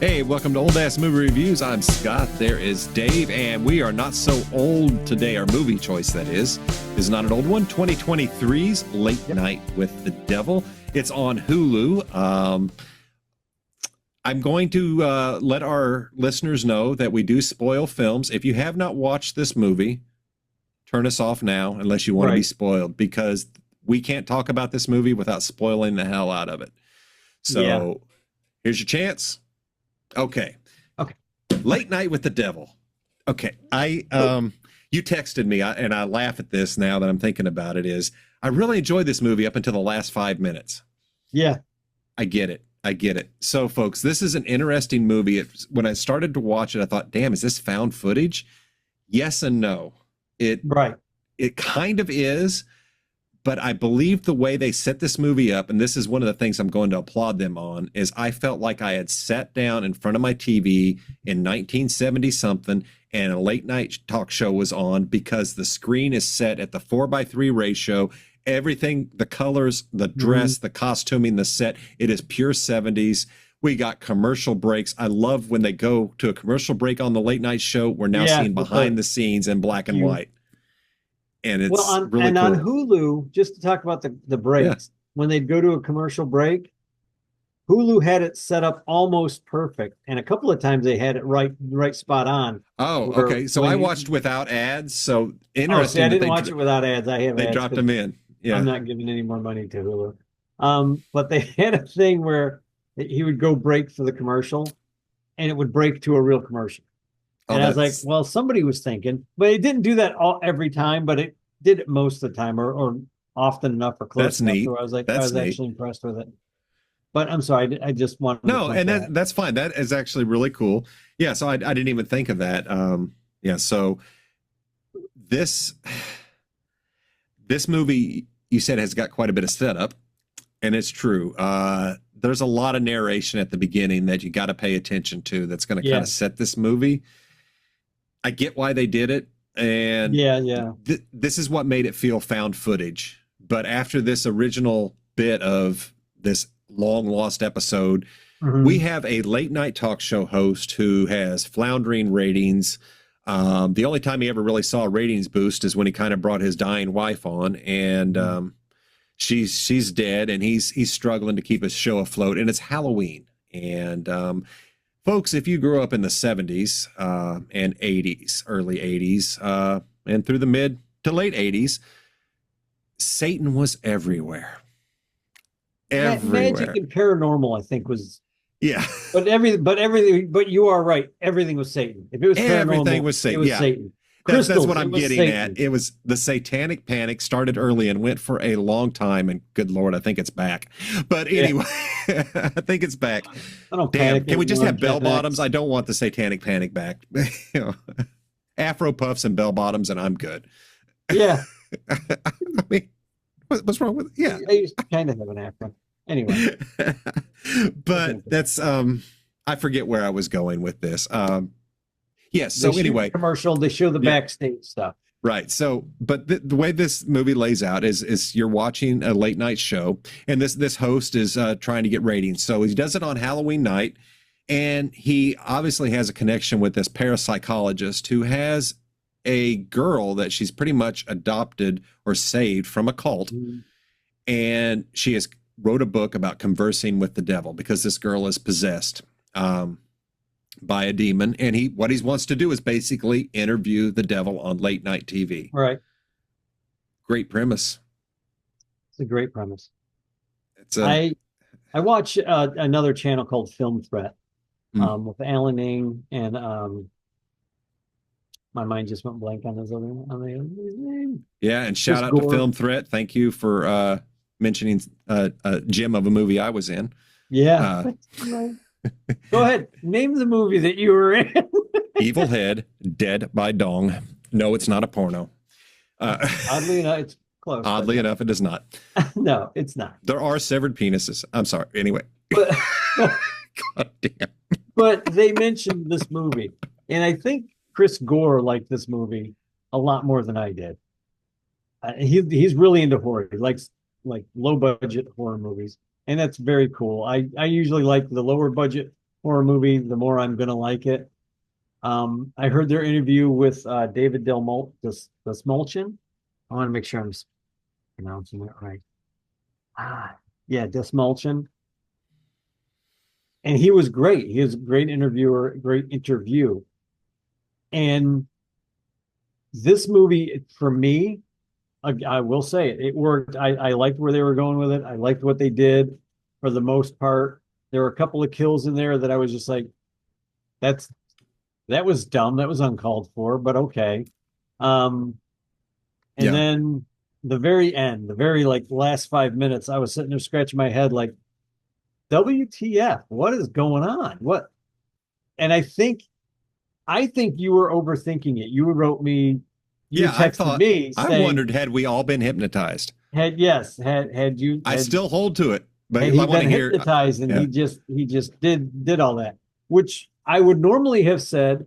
Hey, welcome to Old Ass Movie Reviews. I'm Scott. There is Dave, and we are not so old today. Our movie choice, that is not an old one. 2023's Late Night with the Devil. It's on Hulu. I'm going to let our listeners know that we do spoil films. If you have not watched this movie, turn us off now unless you want to be spoiled, because we can't talk about this movie without spoiling the hell out of it. So here's your chance. Okay. Late Night with the Devil. Okay. You texted me, and I laugh at this now that I'm thinking about it, is I really enjoyed this movie up until the last 5 minutes. Yeah. I get it. So, folks, this is an interesting movie. When I started to watch it, I thought, damn, is this found footage? Yes and no. It kind of is, but I believe the way they set this movie up, and this is one of the things I'm going to applaud them on, is I felt like I had sat down in front of my TV in 1970-something and a late night talk show was on, because the screen is set at the 4:3 ratio. Everything, the colors, the dress, the costuming, the set, it is pure 70s. We got commercial breaks. I love when they go to a commercial break on the late night show. We're now seeing behind the scenes in black and white. And it's really cool. On Hulu, just to talk about the breaks, when they'd go to a commercial break, Hulu had it set up almost perfect, and a couple of times they had it right spot on. Oh, okay. So I watched without ads. So interesting. I didn't watch it without ads. They dropped them in. Yeah, I'm not giving any more money to Hulu. But they had a thing where he would go break for the commercial, and it would break to a real commercial. And I was like, well, somebody was thinking, but it didn't do that every time, but it did it most of the time, or often enough, or close enough. Neat. I was like, I was actually impressed with it. But I'm sorry, I just wanted to that's fine. That is actually really cool. Yeah, so I didn't even think of that. So this movie, you said, has got quite a bit of setup, and it's true. There's a lot of narration at the beginning that you got to pay attention to. That's going to kind of set this movie. I get why they did it, and this is what made it feel found footage. But after this original bit of this long lost episode, we have a late night talk show host who has floundering ratings. The only time he ever really saw a ratings boost is when he kind of brought his dying wife on, and she's dead, and he's struggling to keep his show afloat, and it's Halloween. And folks, if you grew up in the 70s and 80s, early 80s, and through the mid to late 80s, Satan was everywhere. Magic and paranormal, I think, was but you are right. Everything was Satan. If it was paranormal, everything was Satan. It was Satan. That's what I'm getting at. It was the satanic panic started early and went for a long time, and good Lord, I think it's back. But anyway, I think it's back. Damn, can we just have bell bottoms? I don't want the satanic panic back. Afro puffs and bell bottoms, and I'm good. Yeah. I mean, what's wrong with it? Yeah. I used to kind of have an afro. Anyway. But that's I forget where I was going with this. Yes. So anyway, commercial, they show the backstage stuff. Right. So, but the way this movie lays out is you're watching a late night show, and this host is trying to get ratings. So he does it on Halloween night, and he obviously has a connection with this parapsychologist who has a girl that she's pretty much adopted or saved from a cult. And she has wrote a book about conversing with the devil, because this girl is possessed by a demon, and what he wants to do is basically interview the devil on late night TV. Right. Great premise. It's a great premise. I watch another channel called Film Threat with Alan Ng, and my mind just went blank on his name. Yeah, and shout out to Film Threat. Thank you for mentioning a gem of a movie I was in. Yeah. Go ahead. Name the movie that you were in. Evil Head, Dead by Dong. No, it's not a porno. Oddly enough, it's close. Oddly enough, it is not. No, it's not. There are severed penises. I'm sorry. Anyway. But, God damn. But they mentioned this movie, and I think Chris Gore liked this movie a lot more than I did. He's really into horror. He likes low budget horror movies, and that's very cool. I usually like the lower budget horror movie, the more I'm gonna like it. I heard their interview with David Desmulchin. I want to make sure I'm pronouncing it right. Yeah, Desmulchin. And he was great. He was a great interviewer, great interview. And this movie, for me, I will say it, it worked. I liked where they were going with it. I liked what they did for the most part. There were a couple of kills in there that I was just like, that was dumb. That was uncalled for, but okay. And then the very end, the very like last 5 minutes, I was sitting there scratching my head like, WTF, what is going on? What? And I think you were overthinking it. You wrote me, you texted me saying, I wondered, had we all been hypnotized? Had you? I still hold to it, but I want to hear hypnotized, and he just did all that, which I would normally have said,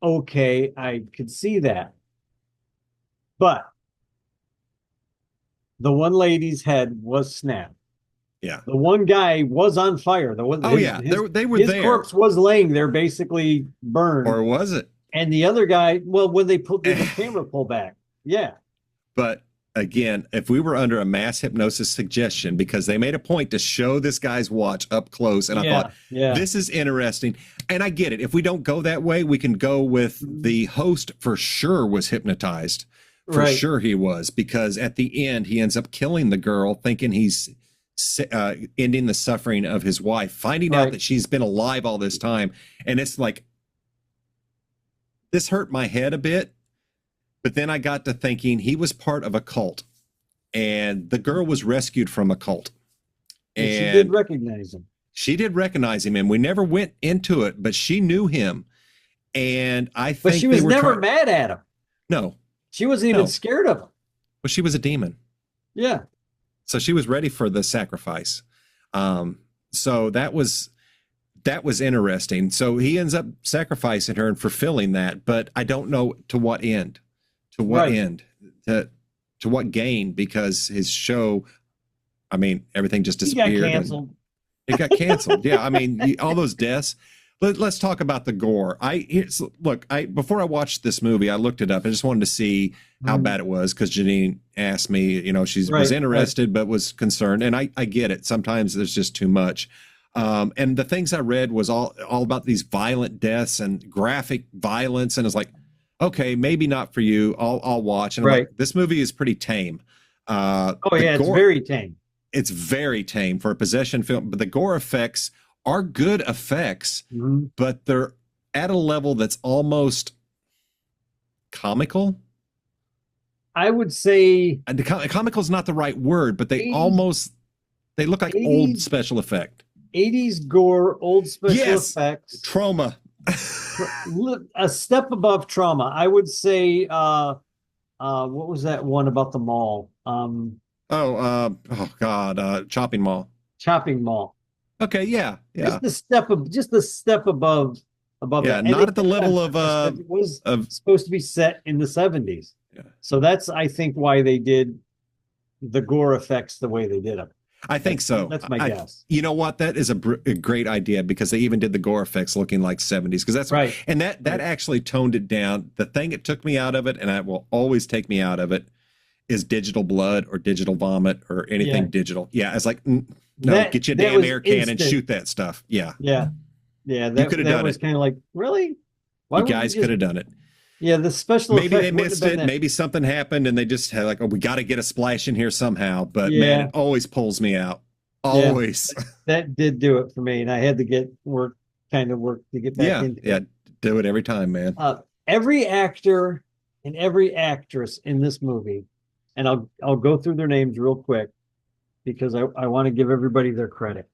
okay, I could see that, but the one lady's head was snapped. Yeah. The one guy was on fire. They were his there. Corpse was laying there, basically burned. Or was it? And the other guy, well, when they did the camera pull back, yeah. But again, if we were under a mass hypnosis suggestion, because they made a point to show this guy's watch up close, and I thought, this is interesting. And I get it. If we don't go that way, we can go with the host for sure was hypnotized. For sure he was, because at the end, he ends up killing the girl, thinking he's ending the suffering of his wife, finding out that she's been alive all this time. And it's like, this hurt my head a bit, but then I got to thinking he was part of a cult, and the girl was rescued from a cult. And she did recognize him. She did recognize him, and we never went into it, but she knew him. And I think, but she was never mad at him. No, she wasn't even scared of him. Well, she was a demon. Yeah. So she was ready for the sacrifice. So that was interesting. So he ends up sacrificing her and fulfilling that, but I don't know to what end, to what gain, because his show, I mean, everything just disappeared. He got canceled. It got canceled. Yeah. I mean, all those deaths. Let's talk about the gore. Before I watched this movie, I looked it up. I just wanted to see how bad it was, because Janine asked me, she was interested, but was concerned. And I get it. Sometimes there's just too much. And the things I read was all about these violent deaths and graphic violence. And it's like, okay, maybe not for you. I'll watch. And I'm like, this movie is pretty tame. It's very tame. It's very tame for a possession film, but the gore effects are good effects, but they're at a level that's almost comical. I would say comical is not the right word, but they look like 80s, old special effect. 80s gore, old special effects. Trauma. A step above trauma. I would say, what was that one about the mall? Chopping Mall. Chopping Mall. Okay, yeah. Just a step above that. And not at the level of it was supposed to be set in the 70s. Yeah. So that's, I think, why they did the gore effects the way they did them. I think so. That's my guess. You know what? That is a great idea, because they even did the gore effects looking like 70s, because that's right. And that actually toned it down. The thing that took me out of it, and it will always take me out of it, is digital blood or digital vomit or anything digital. Yeah, it's like, get your damn air can and shoot that stuff. Yeah. Yeah. Yeah. That was kind of like, really? Why you guys could have done it. Yeah, the special maybe they missed it. Maybe something happened and they just had like, we got to get a splash in here somehow. But man, it always pulls me out. Always. Yeah, that did do it for me, and I had to get work to get back into it. Yeah, do it every time, man. Every actor and every actress in this movie, and I'll go through their names real quick, because I want to give everybody their credit.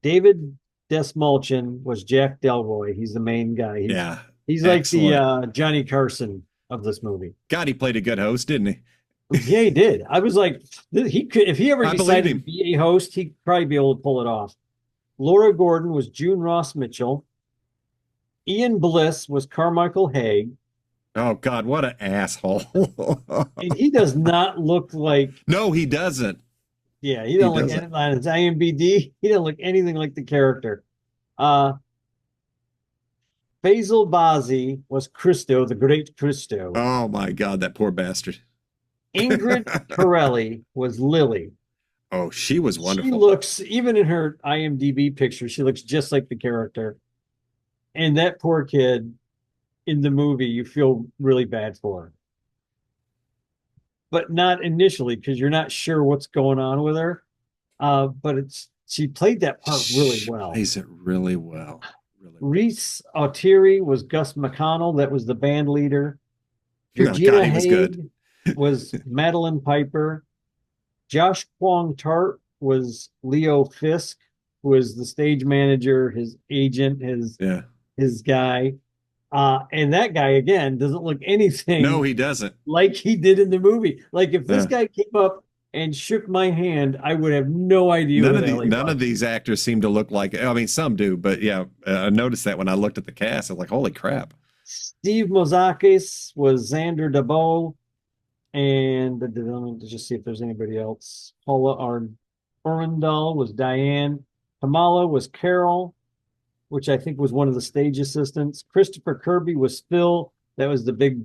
David Desmulchin was Jack Delroy. He's the main guy. He's like the Johnny Carson of this movie. God, he played a good host, didn't he? Yeah, he did. I was like, he could, if he ever decided to be a host, he'd probably be able to pull it off. Laura Gordon was June Ross Mitchell. Ian Bliss was Carmichael Haig. Oh God, what an asshole! And he does not look like. No, he doesn't. Yeah, he doesn't look on his IMDb. He doesn't look anything like the character. Uh, Faisal Bazi was Christo, the great Christo. Oh my God, that poor bastard. Ingrid Corelli was Lily. Oh, she was She wonderful. looks, even in her IMDb picture, she looks just like the character. And that poor kid in the movie, you feel really bad for her. But not initially, because you're not sure what's going on with her. But she played that part really She well. plays it really well. Really well. Reese Auteri was Gus McConnell, that was the band leader. Oh, Georgina God, he was good. Haig was Madeline Piper. Josh Kwong Tart was Leo Fisk, who was the stage manager, his agent, Yeah. his guy. And that guy again doesn't look No, anything he doesn't. like he did in the movie. Like if this Yeah. guy came up and shook my hand, I would have no idea who the hell he None was. of these actors seem to look like. I mean, some do, but yeah, I noticed that when I looked at the cast. I was like, "Holy crap!" Steve Mozakis was Xander Dabo, and let me just see if there's anybody else. Paula Arundel was Diane. Kamala was Carol, which I think was one of the stage assistants. Christopher Kirby was Phil. That was the big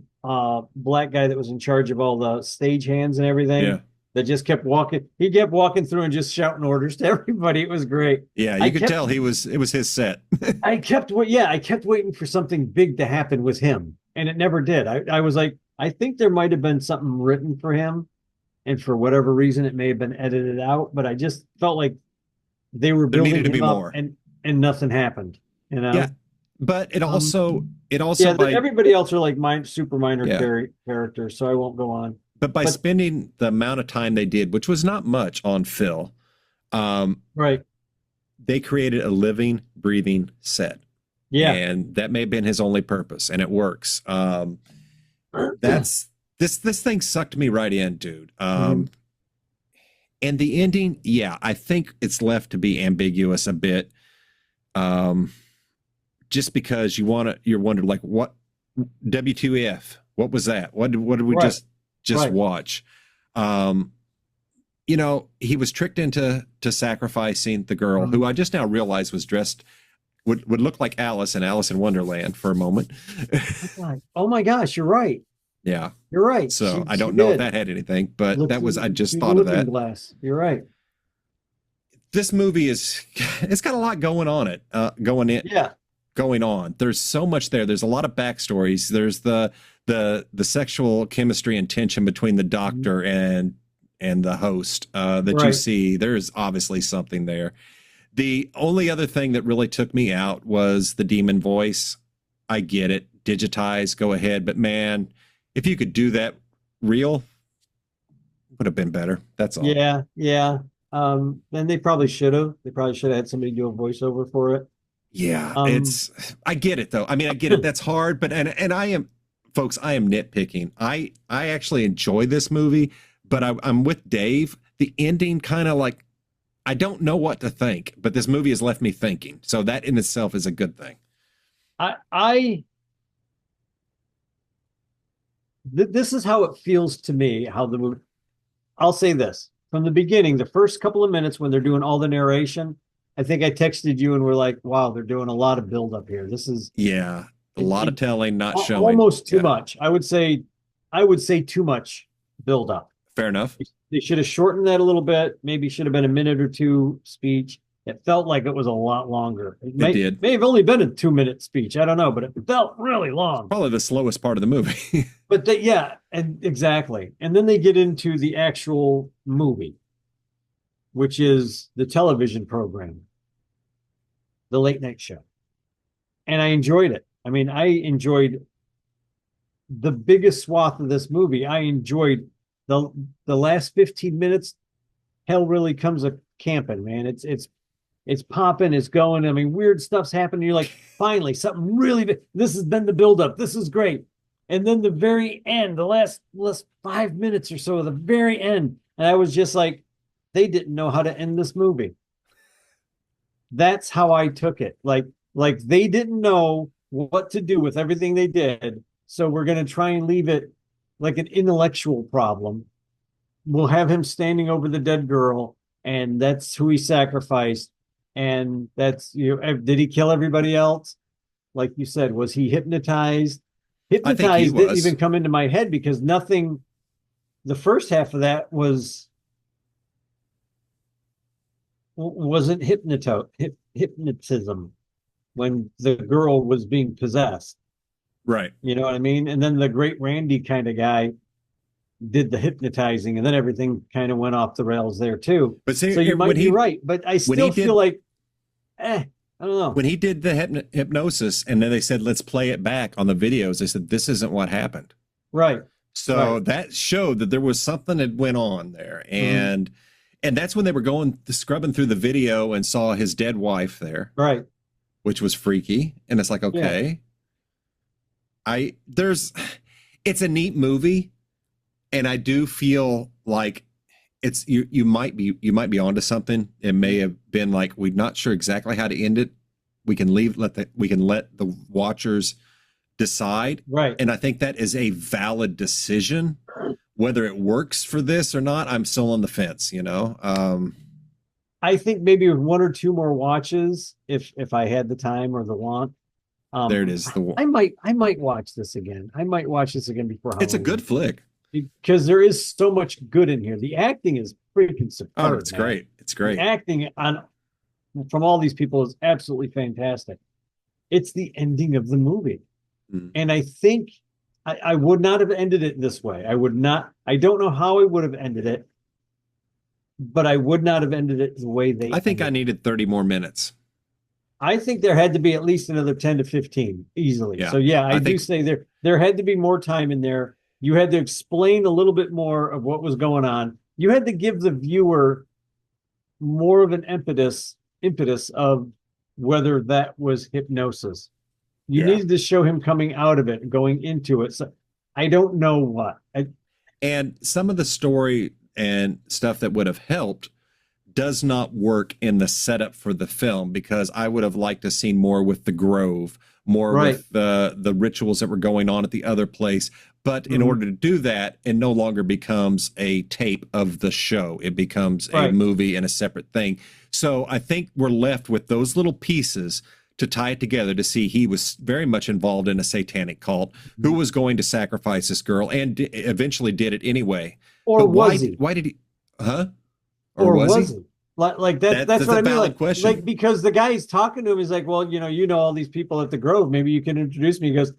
black guy that was in charge of all the stage hands and everything. Yeah. That just kept walking. He kept walking through and just shouting orders to everybody. It was great. Yeah, you could tell it was his set. I kept waiting for something big to happen with him, and it never did. I was like, I think there might have been something written for him, and for whatever reason, it may have been edited out. But I just felt like they were There building needed to be him up, more. and nothing happened. You know? Yeah, but it also yeah. by Everybody else are like super minor Yeah. characters, so I won't go on. but by spending the amount of time they did, which was not much on Phil, Right. they created a living, breathing set. Yeah. And that may have been his only purpose, and it works. That's this thing sucked me right in, dude. And the ending, yeah, I think it's left to be ambiguous a bit. Just because you're wondering like what WTF, what was that? What did we Right. just watch? You know, he was tricked into sacrificing the girl who I just now realized was dressed would look like Alice in Alice in Wonderland for a moment. Oh my gosh, you're right. Yeah. You're right. So I don't know if that had anything, but I just thought of that. Glass. You're right. This movie it's got a lot going on going on. There's so much there. There's a lot of backstories. There's the sexual chemistry and tension between the doctor and the host that you see. There's obviously something there. The only other thing that really took me out was the demon voice. I get it. Digitize, go ahead. But man, if you could do that real, would have been better. That's all. Yeah, yeah. And they probably should have. They probably should have had somebody do a voiceover for it. Yeah, I get it though. I mean, I get it. That's hard, but and I am, folks, I am nitpicking. I actually enjoy this movie, but I'm with Dave. The ending kind of like, I don't know what to think, but this movie has left me thinking. So that in itself is a good thing. This is how it feels to me, how the movie, I'll say this. From the beginning, the first couple of minutes when they're doing all the narration, I think I texted you and we're like, wow, they're doing a lot of build up here. This is a lot of telling, not showing. Almost too much. I would say too much build up. Fair enough. They should have shortened that a little bit. Maybe should have been a minute or two speech. It felt like it was a lot longer. It may have only been a 2-minute speech. I don't know, but it felt really long. Probably the slowest part of the movie. But and exactly. And then they get into the actual movie, which is the television program, the late night show. And I enjoyed it. I mean, I enjoyed the biggest swath of this movie. I enjoyed the last 15 minutes. Hell really comes a camping, man. It's popping, it's going. I mean, weird stuff's happening. You're like, finally, something really big. This has been the buildup. This is great. And then the very end, the last 5 minutes or so, the very end. And I was just like, they didn't know how to end this movie. That's how I took it. Like they didn't know what to do with everything they did. So we're going to try and leave it like an intellectual problem. We'll have him standing over the dead girl, and that's who he sacrificed. And that's, did he kill everybody else? Like you said, was he hypnotized? I think he Hypnotized didn't was. even come into my head because nothing, the first half of that wasn't hypnotism when the girl was being possessed. Right. You know what I mean? And then the great Randy kind of guy did the hypnotizing, and then everything kind of went off the rails there too. But see, So you might be right, but I still feel like, I don't know. When he did the hypnosis and then they said, let's play it back on the videos, they said, this isn't what happened. Right. So that showed that there was something that went on there. And that's when they were scrubbing through the video and saw his dead wife there. Right. Which was freaky. And it's like, okay. Yeah. It's a neat movie. And I do feel like it's you might be onto something. It may have been like, we're not sure exactly how to end it. We can let the watchers decide. Right. And I think that is a valid decision. Whether it works for this or not, I'm still on the fence, I think maybe with one or two more watches, if I had the time or the want. There it is. I might watch this again. I might watch this again before Halloween. It's a good flick. Because there is so much good in here. The acting is freaking superb. Oh, it's great. It's great. The acting from all these people is absolutely fantastic. It's the ending of the movie. And I think I would not have ended it this way. I don't know how I would have ended it, but I would not have ended it the way they I think I needed 30 more minutes. I think there had to be at least another 10 to 15 easily. Yeah. So I do say there had to be more time in there. You had to explain a little bit more of what was going on. You had to give the viewer more of an impetus of whether that was hypnosis. You needed to show him coming out of it, going into it. So I don't know what. And some of the story and stuff that would have helped does not work in the setup for the film, because I would have liked to see more with the Grove, more with the rituals that were going on at the other place. But in order to do that, it no longer becomes a tape of the show. It becomes a movie and a separate thing. So I think we're left with those little pieces to tie it together to see he was very much involved in a satanic cult who was going to sacrifice this girl and eventually did it anyway. Or was he? Why did he? Huh? Or was he? Like that's what I mean. Like, question. Like, because the guy's talking to him, he's like, well, you know all these people at the Grove. Maybe you can introduce me. He goes,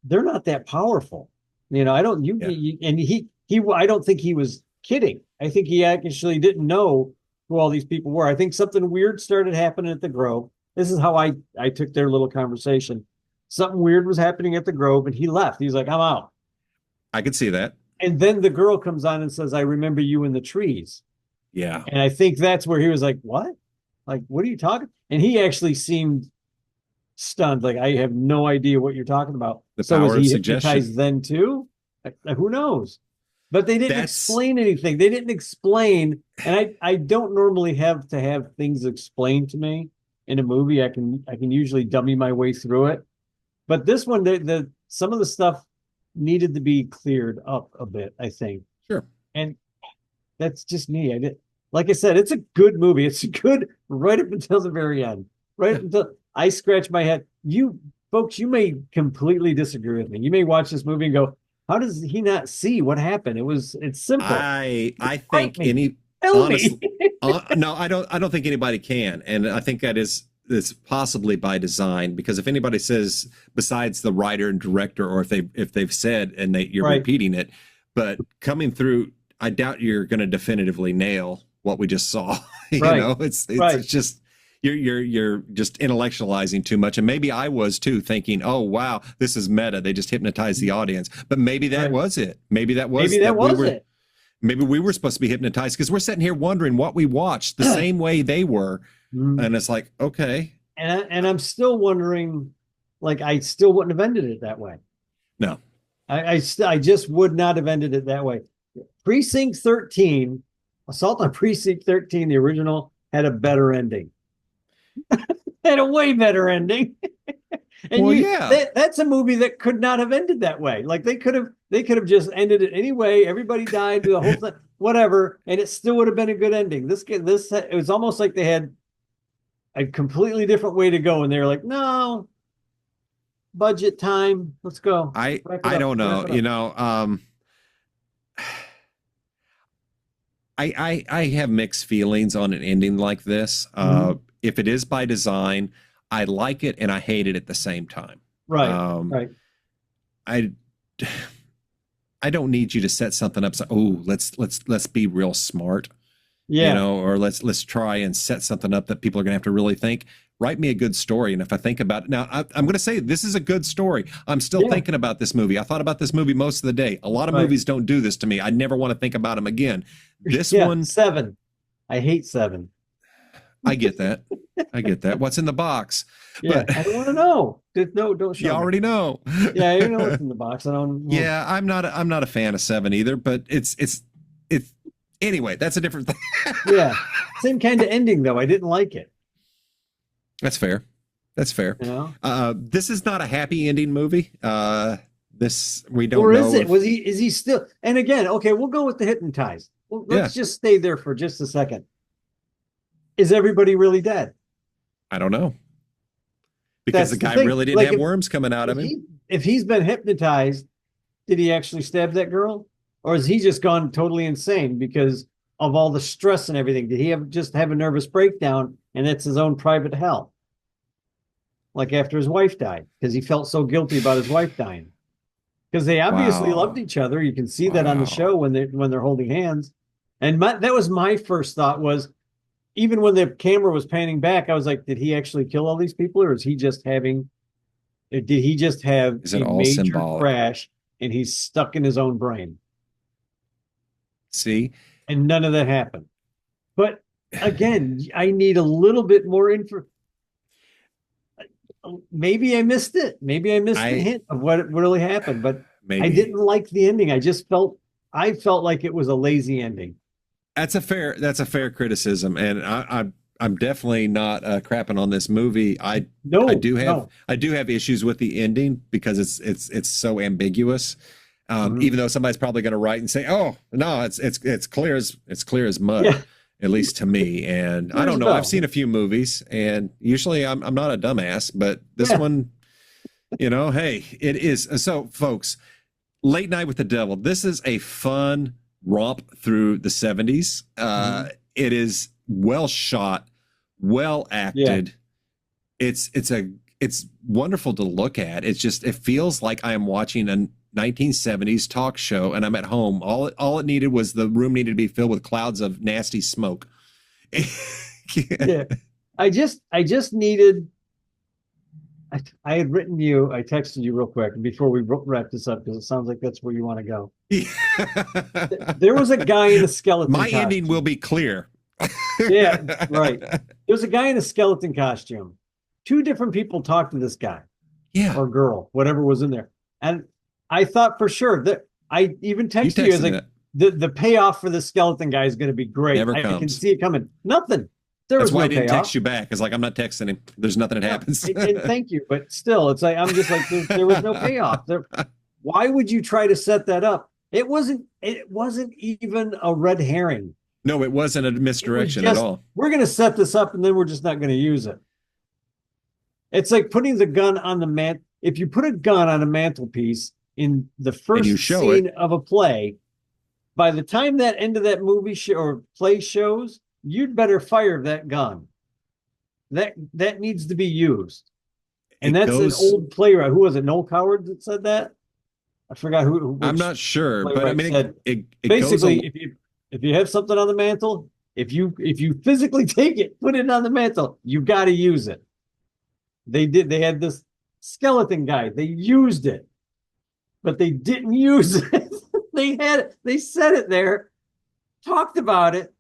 they're not that powerful. I don't. I don't think he was kidding. I think he actually didn't know who all these people were. I think something weird started happening at the Grove. This is how I took their little conversation. Something weird was happening at the Grove, and he left. He's like, I'm out. I could see that. And then the girl comes on and says, I remember you in the trees. Yeah. And I think that's where he was like, what? Like, what are you talking? And he actually seemed stunned. Like, I have no idea what you're talking about. So was he hypnotized then too? Who knows? But they didn't explain anything. They didn't explain. And I don't normally have to have things explained to me in a movie. I can usually dummy my way through it. But this one, some of the stuff needed to be cleared up a bit, I think. Sure. And that's just me. Like I said, it's a good movie. It's good right up until the very end. Right up until I scratch my head. You folks, you may completely disagree with me. You may watch this movie and go, how does he not see what happened? It's simple. I think honestly, no, I don't think anybody can. And I think it's possibly by design, because if anybody says, besides the writer and director, or if they've said and you're repeating it, but coming through, I doubt you're going to definitively nail what we just saw. It's just you're just intellectualizing too much. And maybe I was too, thinking, oh wow, this is meta. They just hypnotized the audience. But maybe that was it. Maybe that was it. Maybe we were supposed to be hypnotized, because we're sitting here wondering what we watched the same way they were. And it's like, okay. And I'm still wondering, like, I still wouldn't have ended it that way. No. I just would not have ended it that way. Precinct 13, Assault on Precinct 13, the original, had a better ending. Had a way better ending. And that's a movie that could not have ended that way. Like, they could have just ended it anyway. Everybody died, the whole thing, whatever, and it still would have been a good ending. It was almost like they had a completely different way to go, and they're like, no, budget time, let's go. I don't know, I have mixed feelings on an ending like this. If it is by design, I like it and I hate it at the same time. Right. I don't need you to set something up. So, let's be real smart, yeah, or let's try and set something up that people are going to have to really think. Write me a good story, and if I think about it now, I'm going to say this is a good story. I'm still thinking about this movie. I thought about this movie most of the day. A lot of movies don't do this to me. I never want to think about them again. This one, Seven. I hate Seven. I get that. I get that. What's in the box? Yeah, but I don't want to know. No, don't show. You already know. Yeah, you know what's in the box. I don't. Well, yeah, I'm not a fan of Seven either. But it's anyway. That's a different thing. Yeah, same kind of ending though. I didn't like it. That's fair. That's fair. This is not a happy ending movie. This we don't. Or know is it? Is he still? And again, okay, we'll go with the hypnotized. Well, let's just stay there for just a second. Is everybody really dead? I don't know. Because the guy really didn't have worms coming out of him. If he's been hypnotized, did he actually stab that girl? Or has he just gone totally insane because of all the stress and everything? Did he just have a nervous breakdown and it's his own private hell? Like after his wife died, because he felt so guilty about his wife dying. Because they obviously loved each other. You can see that on the show when they're holding hands. And that was my first thought was, even when the camera was panning back, I was like, did he actually kill all these people, or did he just have a major crash and he's stuck in his own brain? See? And none of that happened. But again, I need a little bit more info. Maybe I missed it. Maybe I missed the hint of what really happened, but maybe. I didn't like the ending. I felt like it was a lazy ending. That's a fair criticism, and I'm definitely not crapping on this movie. I do have issues with the ending because it's so ambiguous. Even though somebody's probably going to write and say, "Oh no, it's clear as mud," at least to me. And I don't know. I've seen a few movies, and usually I'm not a dumbass, but this one, hey, it is. So, folks, Late Night with the Devil. This is a fun romp through the 70s. It is well shot, well acted. It's wonderful to look at. It feels like I am watching a 1970s talk show and I'm at home. All it needed was the room needed to be filled with clouds of nasty smoke. I just needed. I had written you. I texted you real quick before we wrap this up because it sounds like that's where you want to go. There was a guy in a skeleton. My ending will be clear. Yeah, right. There's a guy in a skeleton costume. Two different people talked to this guy, or girl, whatever was in there, and I thought for sure that I even texted you. I was like, the payoff for the skeleton guy is going to be great. I can see it coming. Nothing. That's why I didn't text you back. It's like, I'm not texting him. There's nothing that happens. And thank you. But still, it's like, I'm just like, there was no payoff. Why would you try to set that up? It wasn't even a red herring. No, it wasn't a misdirection at all. We're going to set this up and then we're just not going to use it. It's like putting the gun on the if you put a gun on a mantelpiece in the first scene of a play, by the time that end of that movie or play shows, you'd better fire that gun. That needs to be used. And that's an old playwright. Who was it? Noel Coward that said that? I forgot who. I'm not sure, but I mean, it basically, if you have something on the mantle, if you physically take it, put it on the mantle, you got to use it. They had this skeleton guy. They used it, but they didn't use it. They set it there, talked about it,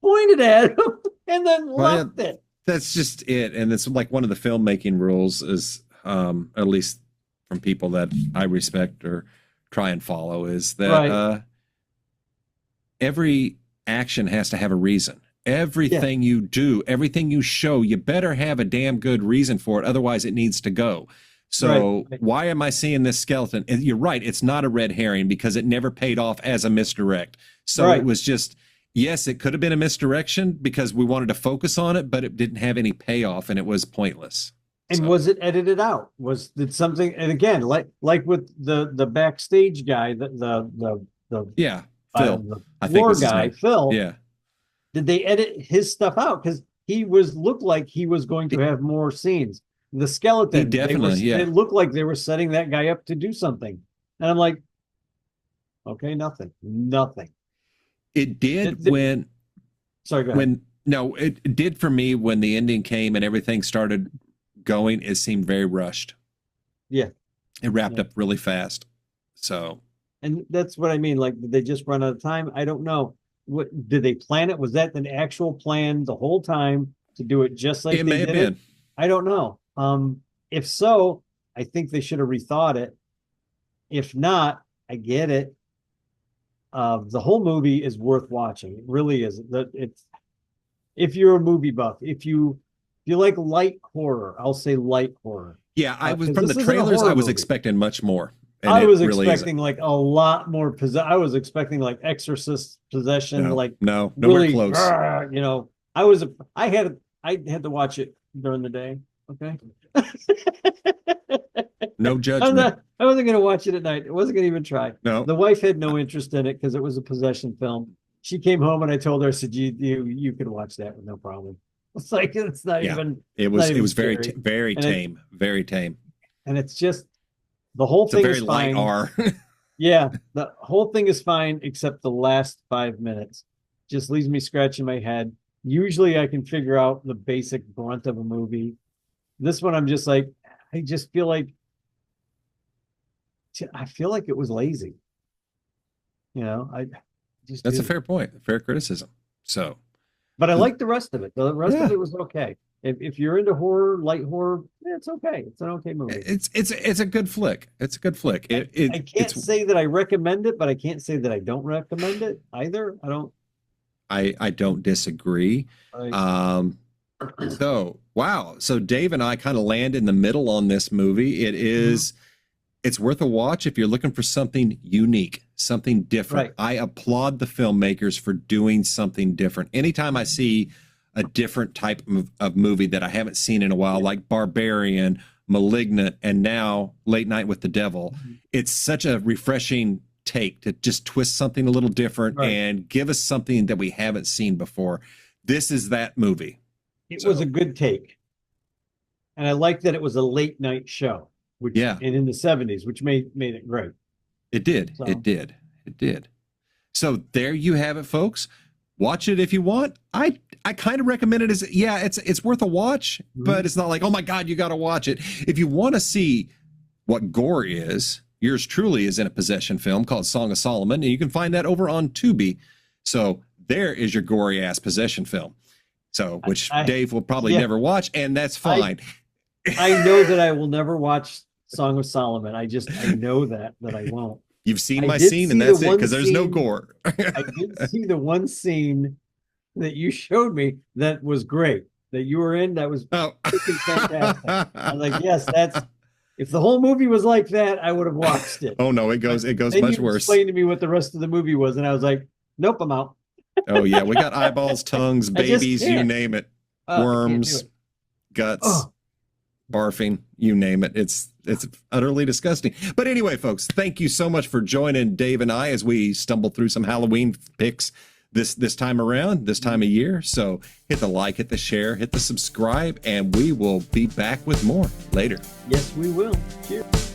pointed at him, and then left it. That's just it. And it's like one of the filmmaking rules is, at least from people that I respect or try and follow, is that every action has to have a reason. Everything you do, everything you show, you better have a damn good reason for it. Otherwise, it needs to go. So why am I seeing this skeleton? And you're right. It's not a red herring because it never paid off as a misdirect. So it was just, yes, it could have been a misdirection because we wanted to focus on it, but it didn't have any payoff and it was pointless. And was it edited out? Did something? And again, like with the backstage guy, the Phil, the I think was his guy, name. Phil. Yeah. Did they edit his stuff out? Because he looked like he was going to have more scenes. The skeleton, He definitely, it looked like they were setting that guy up to do something. And I'm like, okay, nothing. It did when. Sorry, go ahead. It did for me when the ending came and everything started going. It seemed very rushed. Yeah. It wrapped up really fast. So. And that's what I mean. Like, did they just run out of time? I don't know. What did they plan it? Was that an actual plan the whole time to do it just like it may have been? I don't know. If so, I think they should have rethought it. If not, I get it. The whole movie is worth watching. It really is. It's if you're a movie buff, if you like light horror, I'll say light horror. Yeah, I was from the trailers. I was expecting much more. I was expecting like a lot more. I was expecting like Exorcist possession. Nowhere really, close. I had to watch it during the day. Okay. No judgment. I wasn't going to watch it at night. I wasn't going to even try. No. The wife had no interest in it because it was a possession film. She came home and I told her, I said, you could watch that with no problem. It's like, it's not even. It was very tame, very tame. And it's just, the whole thing is fine. Light R. Yeah, the whole thing is fine except the last 5 minutes. Just leaves me scratching my head. Usually I can figure out the basic brunt of a movie. This one I'm just like, I feel like it was lazy. That's a fair point, fair criticism. So, but I like the rest of it. The rest of it was okay. If you're into horror, light horror, it's okay. It's an okay movie. It's a good flick. It's a good flick. I can't say that I recommend it, but I can't say that I don't recommend it either. I don't disagree. So wow. So Dave and I kind of land in the middle on this movie. It's worth a watch if you're looking for something unique, something different. Right. I applaud the filmmakers for doing something different. Anytime I see a different type of movie that I haven't seen in a while, like Barbarian, Malignant, and now Late Night with the Devil, it's such a refreshing take to just twist something a little different and give us something that we haven't seen before. This is that movie. It was a good take. And I like that it was a late night show, and in the 70s, which made it great. It did. So. It did. So there you have it, folks. Watch it if you want. I kind of recommend it as it's worth a watch, but it's not like, oh my God, you got to watch it. If you want to see what gore is, yours truly is in a possession film called Song of Solomon, and you can find that over on Tubi. So there is your gory ass possession film. So which Dave will probably never watch, and that's fine. I know that I will never watch Song of Solomon. I know that I won't. You've seen my scene, and that's it, because there's no gore. I did see the one scene that you showed me that was great, that you were in. That was fantastic. I was like, yes, if the whole movie was like that, I would have watched it. Oh no, it goes much worse. Explain to me what the rest of the movie was, and I was like, nope, I'm out. Oh yeah, we got eyeballs, tongues, babies, you name it, worms, guts, barfing, you name it. It's utterly disgusting. But anyway, folks, thank you so much for joining Dave and I as we stumble through some Halloween picks this time around, this time of year. So hit the like, hit the share, hit the subscribe, and we will be back with more later. Yes, we will. Cheers.